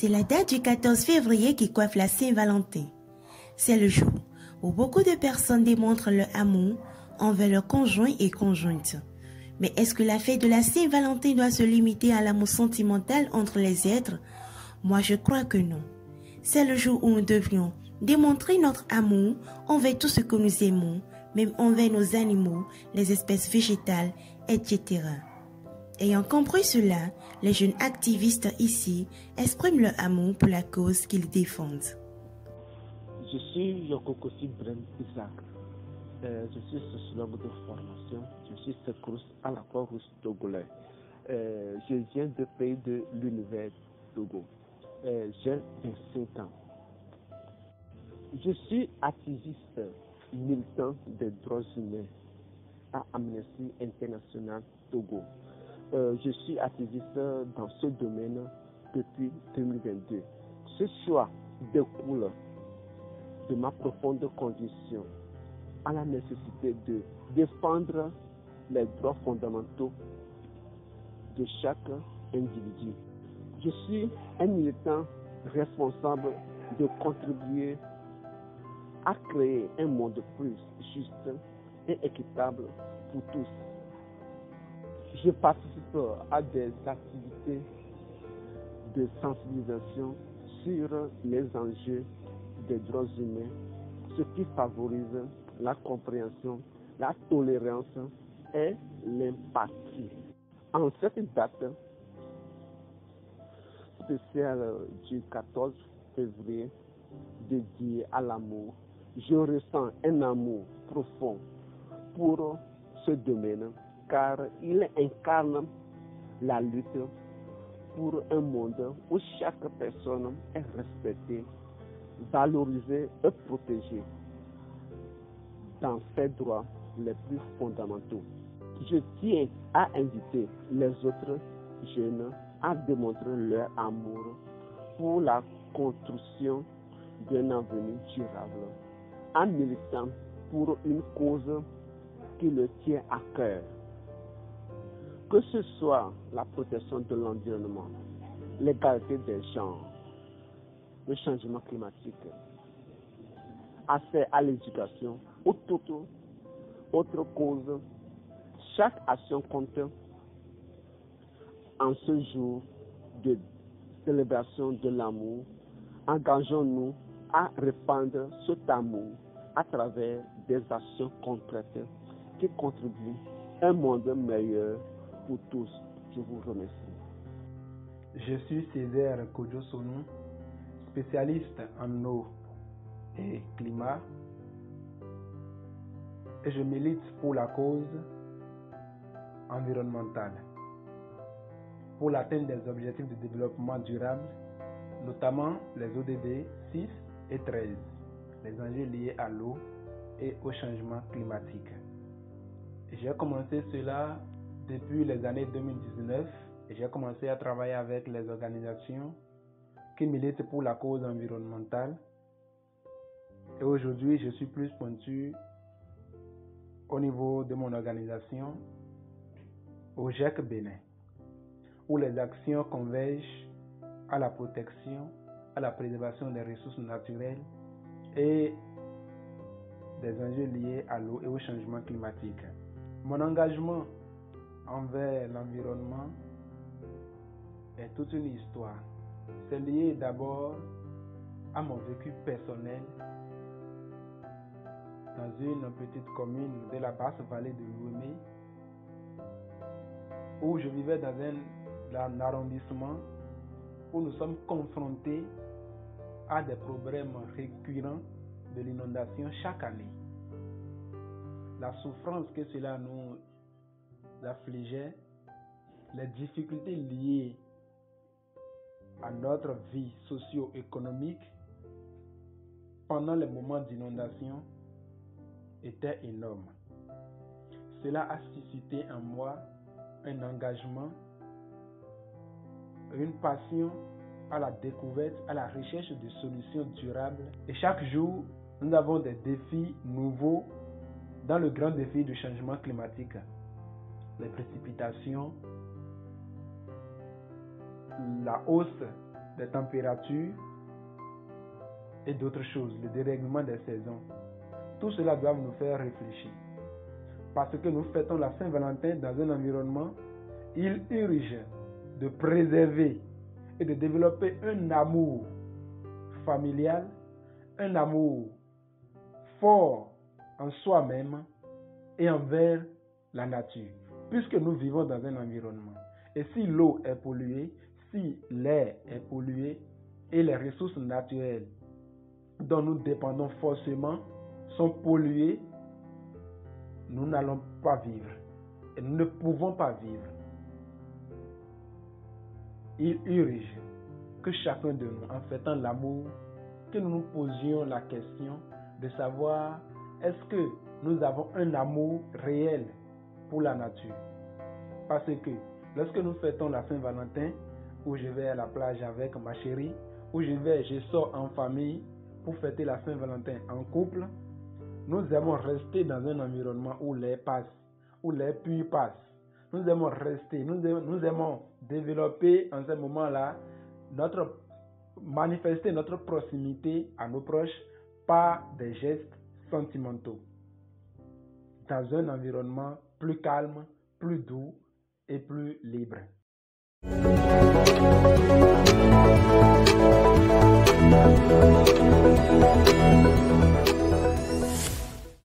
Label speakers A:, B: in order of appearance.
A: C'est la date du 14 février qui coiffe la Saint-Valentin. C'est le jour où beaucoup de personnes démontrent leur amour envers leurs conjoints et conjointes. Mais est-ce que la fête de la Saint-Valentin doit se limiter à l'amour sentimental entre les êtres? Moi, je crois que non. C'est le jour où nous devrions démontrer notre amour envers tout ce que nous aimons, même envers nos animaux, les espèces végétales, etc. Ayant compris cela, les jeunes activistes ici expriment leur amour pour la cause qu'ils défendent.
B: Je suis Yokokossi Brem Isaac. Je suis sociologue de formation. Je suis secouriste à la Croix-Rouge togolais. Je viens du pays de l'univers Togo. J'ai 25 ans. Je suis activiste militant des droits humains à Amnesty International Togo. Je suis activiste dans ce domaine depuis 2022. Ce choix découle de ma profonde conviction à la nécessité de défendre les droits fondamentaux de chaque individu. Je suis un militant responsable de contribuer à créer un monde plus juste et équitable pour tous. Je participe à des activités de sensibilisation sur les enjeux des droits humains, ce qui favorise la compréhension, la tolérance et l'empathie. En cette date spéciale du 14 février dédiée à l'amour, je ressens un amour profond pour ce domaine car il incarne la lutte pour un monde où chaque personne est respectée, valorisée et protégée dans ses droits les plus fondamentaux. Je tiens à inviter les autres jeunes à démontrer leur amour pour la construction d'un avenir durable, en militant pour une cause qui le tient à cœur. Que ce soit la protection de l'environnement, l'égalité des genres, le changement climatique, accès à l'éducation ou toute autre cause, chaque action compte. En ce jour de célébration de l'amour, engageons-nous à répandre cet amour à travers des actions concrètes qui contribuent à un monde meilleur pour tous. Je vous remercie.
C: Je suis Césaire Kodjo-Sonou, spécialiste en eau et climat, et je milite pour la cause environnementale, pour l'atteinte des objectifs de développement durable, notamment les ODD 6 et 13, les enjeux liés à l'eau et au changement climatique. J'ai commencé cela depuis les années 2019 et j'ai commencé à travailler avec les organisations qui militent pour la cause environnementale. Et aujourd'hui, je suis plus pointu au niveau de mon organisation, au GEC Bénin, où les actions convergent à la protection, à la préservation des ressources naturelles et des enjeux liés à l'eau et au changement climatique. Mon engagement envers l'environnement est toute une histoire. C'est lié d'abord à mon vécu personnel dans une petite commune de la basse vallée de l'Ouémé, où je vivais dans un arrondissement où nous sommes confrontés à des problèmes récurrents de l'inondation chaque année. La souffrance que cela nous affligeait, les difficultés liées à notre vie socio-économique pendant les moments d'inondation étaient énormes. Cela a suscité en moi un engagement, une passion à la découverte, à la recherche de solutions durables. Et chaque jour, nous avons des défis nouveaux dans le grand défi du changement climatique. Les précipitations, la hausse des températures et d'autres choses, le dérèglement des saisons. Tout cela doit nous faire réfléchir. Parce que nous fêtons la Saint-Valentin dans un environnement, il urge de préserver et de développer un amour familial, un amour fort en soi-même et envers la nature, puisque nous vivons dans un environnement. Et si l'eau est polluée, si l'air est pollué et les ressources naturelles dont nous dépendons forcément sont polluées, nous n'allons pas vivre et nous ne pouvons pas vivre. Il urge que chacun de nous, en fêtant l'amour, que nous nous posions la question de savoir est-ce que nous avons un amour réel pour la nature. Parce que lorsque nous fêtons la Saint-Valentin, où je vais à la plage avec ma chérie, où je sors en famille pour fêter la Saint-Valentin en couple, nous aimons rester dans un environnement où l'air passe, où l'air pur passe. Nous aimons rester, nous aimons développer en ce moment-là manifester notre proximité à nos proches par des gestes sentimentaux. Dans un environnement plus calme, plus doux et plus libre.